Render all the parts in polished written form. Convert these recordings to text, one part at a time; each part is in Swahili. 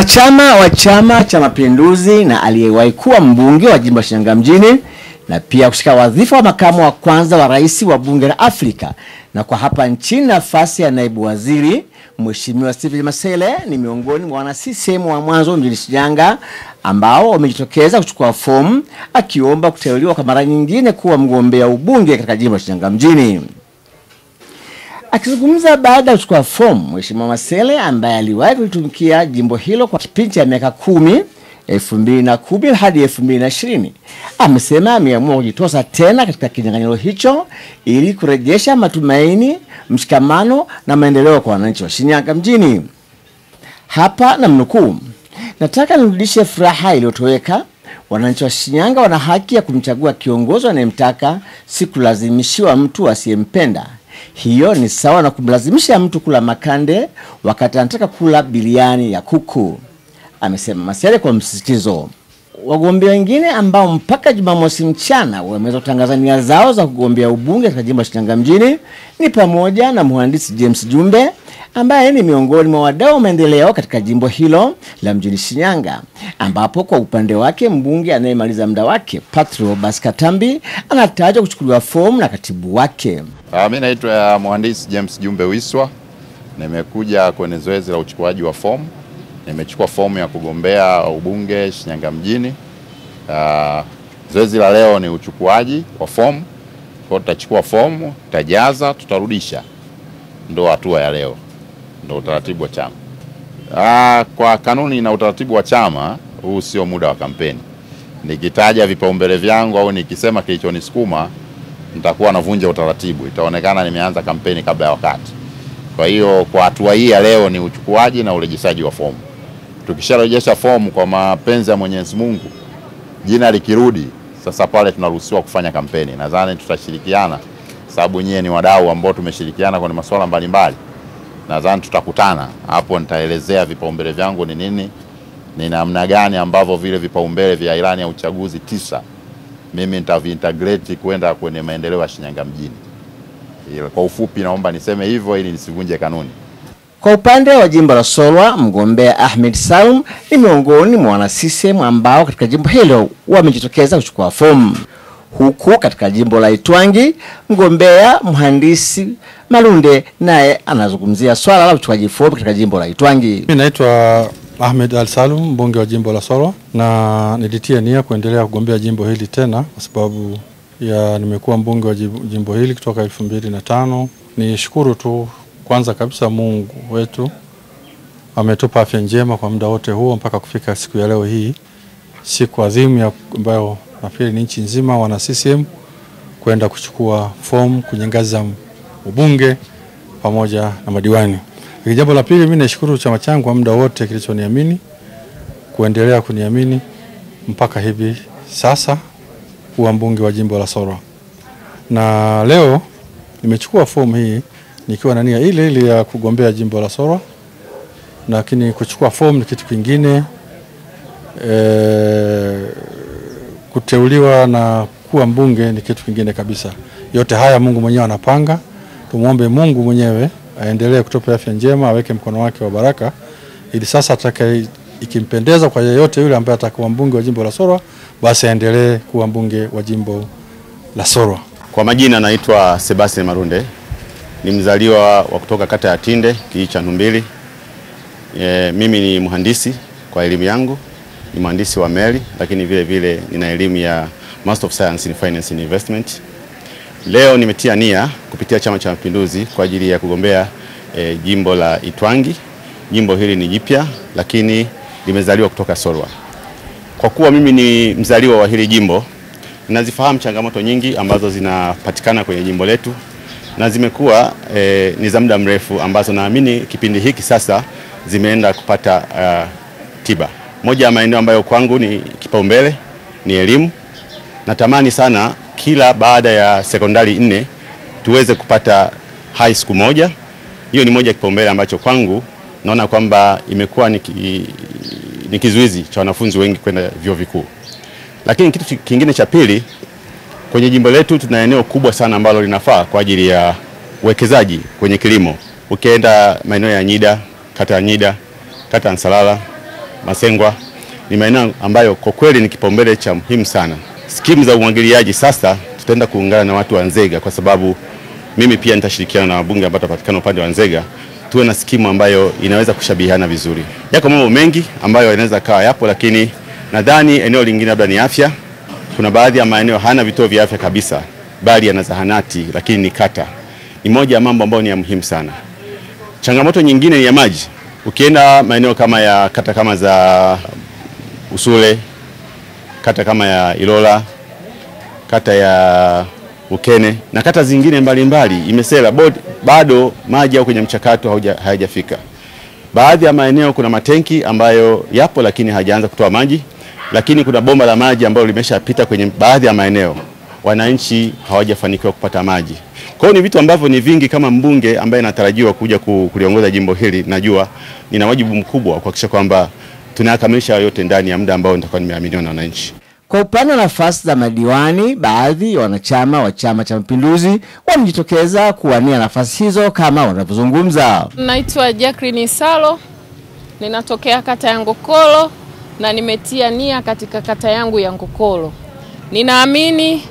Mwanachama wa Chama cha Mapinduzi na aliyewahi kuwa mbunge wa jimbo la Shinyanga mjini na pia kushika wadhifa wa makamu wa kwanza wa rais wa bunge la Afrika na kwa hapa nchini nafasi ya naibu waziri, Mheshimiwa Stephen Masele ni miongoni mwa wana CCM wa mwanzo mjini Shinyanga ambao wamejitokeza kuchukua fomu akiomba kuteuliwa kwa mara nyingine kuwa mgombea ubunge katika jimbo la Shinyanga mjini. Akizungumza baada ya kuchukua fomu, Mheshimiwa Masele ambaye aliwahi kutumikia jimbo hilo kwa kipindi cha miaka 10, 2010 hadi 2020, amesema ameamua kujitosa tena katika kinyang'anyiro hicho ili kurejesha matumaini, mshikamano na maendeleo kwa wananchi wa Shinyanga mjini. Hapa na mnukuu, nataka nirudishe furaha iliyotoweka. Wananchi wa Shinyanga wana haki ya kumchagua kiongozi anayemtaka, si kulazimishiwa mtu asiyempenda. Hiyo ni sawa na kumlazimisha mtu kula makande wakati anataka kula biriani ya kuku, amesema Masele kwa msisitizo. Wagombea wengine ambao mpaka Jumamosi mchana wameweza kutangaza nia zao za kugombea ubunge katika jimbo la Shinyanga mjini ni pamoja na mhandisi James Jumbe ambaye ni miongoni mwa wadau wa maendeleo katika jimbo hilo la mjini Shinyanga, ambapo kwa upande wake mbunge anayemaliza muda wake Patro Baskatambi anatajwa kuchukuliwa fomu na katibu wake. Mimi naitwa mhandisi James Jumbe Wiswa. Nimekuja kwenye zoezi la uchukuaji wa fomu. Nimechukua fomu ya kugombea ubunge Shinyanga mjini. Zoezi la leo ni uchukuaji wa fomu. Kwa tutachukua fomu, tutajaza, tutarudisha. Ndio hatua ya leo. Ndio utaratibu wa chama. Kwa kanuni na utaratibu wa chama, huu sio muda wa kampeni. Nikitaja vipaumbele vyangu au nikisema kilichonisukuma, nitakuwa navunja utaratibu. Itaonekana nimeanza kampeni kabla ya wakati. Kwa hiyo kwa hatua hii ya leo ni uchukuaji na urejeshaji wa fomu. Tukisharejesha fomu kwa mapenzi ya Mwenyezi Mungu, jina likirudi, sasa pale tunaruhusiwa kufanya kampeni. Nadhani tutashirikiana sababu nyie ni wadau ambao tumeshirikiana kwenye masuala mbalimbali. Nadhani tutakutana hapo, nitaelezea vipaumbele vyangu ni nini, ni namna gani ambavyo vile vipaumbele vya ilani ya uchaguzi 9 mimi nitavintegrate kwenda kwenye maendeleo ya Shinyanga mjini. Kwa ufupi naomba niseme hivyo ili nisivunje kanuni. Kwa upande wa jimbo la Solwa, mgombea Ahmed Salum ni miongoni mwa wana CCM ambao katika jimbo hilo wamejitokeza kuchukua fomu. Huku katika jimbo la Itwangi, mgombea mhandisi Malunde naye anazungumzia swala la uchukuaji fomu katika jimbo la Itwangi. Mimi naitwa Ahmed Al Salum, mbunge wa jimbo la Solwa, na nilitia nia kuendelea kugombea jimbo hili tena kwa sababu nimekuwa mbunge wa jimbo hili kutoka 2005. Nishukuru tu kwanza kabisa Mungu wetu ametupa afya njema kwa muda wote huo mpaka kufika siku ya leo hii, siku adhimu ambayo nafikiri ni nchi nzima wana CCM kwenda kuchukua fomu kwenye ngazi za ubunge pamoja na madiwani. Jambo la pili, mimi nashukuru chama changu kwa muda wote kilichoniamini, kuendelea kuniamini mpaka hivi sasa kuwa mbunge wa jimbo la Solwa. Na leo nimechukua fomu hii nikiwa na nia ile ile ya kugombea jimbo la Solwa, lakini kuchukua fomu ni kitu kingine, kuteuliwa na kuwa mbunge ni kitu kingine kabisa. Yote haya Mungu mwenyewe anapanga. Tumuombe Mungu mwenyewe aendelee kutupa afya njema, aweke mkono wake wa baraka ili sasa ikimpendeza kwa yeyote yule ambaye atakuwa mbunge wa jimbo la Solwa, basi aendelee kuwa mbunge wa jimbo la Solwa. Kwa majina naitwa Sebastian Marunde. Ni mzaliwa wa kutoka kata ya Tinde, kijiji cha Ndumbili. Mimi ni mhandisi kwa elimu yangu, ni mhandisi wa meli, lakini vile vile nina elimu ya Master of Science in Finance and Investment. Leo nimetia nia kupitia Chama cha Mapinduzi kwa ajili ya kugombea jimbo la Itwangi. Jimbo hili ni jipya lakini limezaliwa kutoka Solwa. Kwa kuwa mimi ni mzaliwa wa hili jimbo, nazifahamu changamoto nyingi ambazo zinapatikana kwenye jimbo letu na zimekuwa ni za muda mrefu ambazo naamini kipindi hiki sasa zimeenda kupata tiba. Moja ya maeneo ambayo kwangu ni kipaumbele ni elimu. Natamani sana kila baada ya sekondari 4 tuweze kupata high school moja. Hiyo ni moja kipaumbele ambacho kwangu naona kwamba imekuwa ni kizuizi cha wanafunzi wengi kwenda vyuo vikuu. Lakini kitu kingine cha pili, kwenye jimbo letu tuna eneo kubwa sana ambalo linafaa kwa ajili ya uwekezaji kwenye kilimo. Ukienda maeneo ya Nyida, kata ya Nyida, kata ya Nsalala, Masengwa ni maeneo ambayo kwa kweli ni kipaumbele cha muhimu sana. Skimu za umwagiliaji sasa tutaenda kuungana na watu wa Nzega, kwa sababu mimi pia nitashirikiana na wabunge ambao watapatikana upande wa Nzega, tuwe na skimu ambayo inaweza kushabihiana vizuri. Yako mambo mengi ambayo yanaweza kawa yapo, lakini nadhani eneo lingine labda ni afya. Kuna baadhi ya maeneo hana vituo vya afya kabisa, bali yana zahanati lakini ni kata. Ni moja ya mambo ambayo ni ya muhimu sana. Changamoto nyingine ni ya maji. Ukienda maeneo kama ya kata kama za Usule, kata kama ya Ilola, kata ya Ukene na kata zingine mbalimbali, Imesela, bado maji au kwenye mchakato hayajafika. Baadhi ya maeneo kuna matenki ambayo yapo lakini hajaanza kutoa maji, lakini kuna bomba la maji ambalo limeshapita kwenye baadhi ya maeneo. Wananchi hawajafanikiwa kupata maji. Kwa hiyo ni vitu ambavyo ni vingi. Kama mbunge ambaye natarajiwa kuja kuliongoza jimbo hili, najua nina wajibu mkubwa wa kuhakikisha kwamba tunakamilisha yote ndani ya muda ambao nitakuwa nimeaminiwa na wananchi. Kwa upande wa nafasi za madiwani, baadhi ya wanachama wa Chama cha Mapinduzi wamejitokeza kuwania nafasi hizo kama wanavyozungumza. Naitwa Jacqueline Salo, ninatokea kata ya Ngokolo na nimetia nia katika kata yangu ya Ngokolo. Ninaamini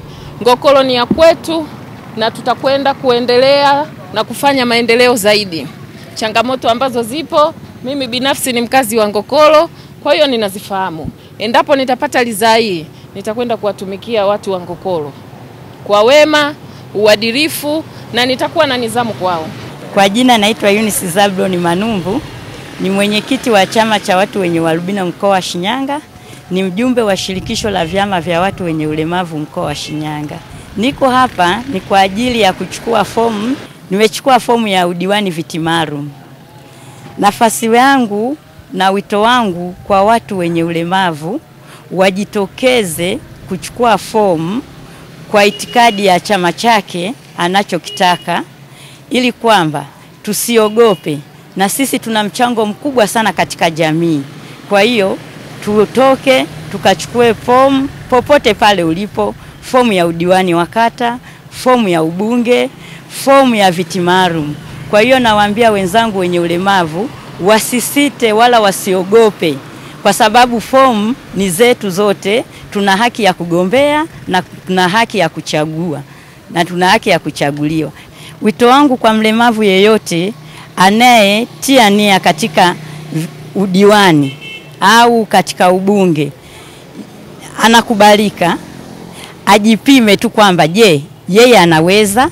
Ngokolo ni ya kwetu na tutakwenda kuendelea na kufanya maendeleo zaidi. Changamoto ambazo zipo, mimi binafsi ni mkazi wa Ngokolo, kwa hiyo ninazifahamu. Endapo nitapata ridhaa hii, nitakwenda kuwatumikia watu wa Ngokolo kwa wema, uadilifu na nitakuwa na nidhamu kwao. Kwa jina naitwa Eunice Zablon Manumbu, ni mwenyekiti wa chama cha watu wenye ualbino mkoa wa Shinyanga, ni mjumbe wa shirikisho la vyama vya watu wenye ulemavu mkoa wa Shinyanga. Niko hapa ni kwa ajili ya kuchukua fomu. Nimechukua fomu ya udiwani viti maalum. Nafasi yangu na wito wangu kwa watu wenye ulemavu wajitokeze kuchukua fomu kwa itikadi ya chama chake anachokitaka, ili kwamba tusiogope, na sisi tuna mchango mkubwa sana katika jamii. Kwa hiyo tutoke tukachukue fomu popote pale ulipo, fomu ya udiwani wa kata, fomu ya ubunge, fomu ya viti maalum. Kwa hiyo nawaambia wenzangu wenye ulemavu wasisite wala wasiogope, kwa sababu fomu ni zetu zote. Tuna haki ya kugombea na tuna haki ya kuchagua na tuna haki ya kuchaguliwa. Wito wangu kwa mlemavu yeyote anayetia nia katika udiwani au katika ubunge, anakubalika, ajipime tu kwamba je, yeye anaweza,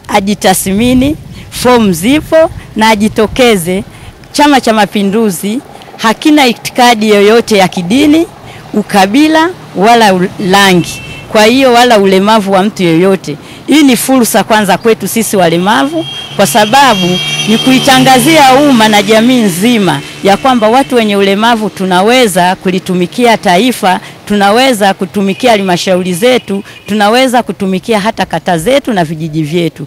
ajitathmini, fomu zipo na ajitokeze. Chama cha Mapinduzi hakina itikadi yoyote ya kidini, ukabila wala rangi. Kwa hiyo wala ulemavu wa mtu yoyote. Hii ni fursa kwanza kwetu sisi walemavu, kwa sababu ni kuitangazia umma na jamii nzima ya kwamba watu wenye ulemavu tunaweza kulitumikia taifa, tunaweza kutumikia halmashauri zetu, tunaweza kutumikia hata kata zetu na vijiji vyetu.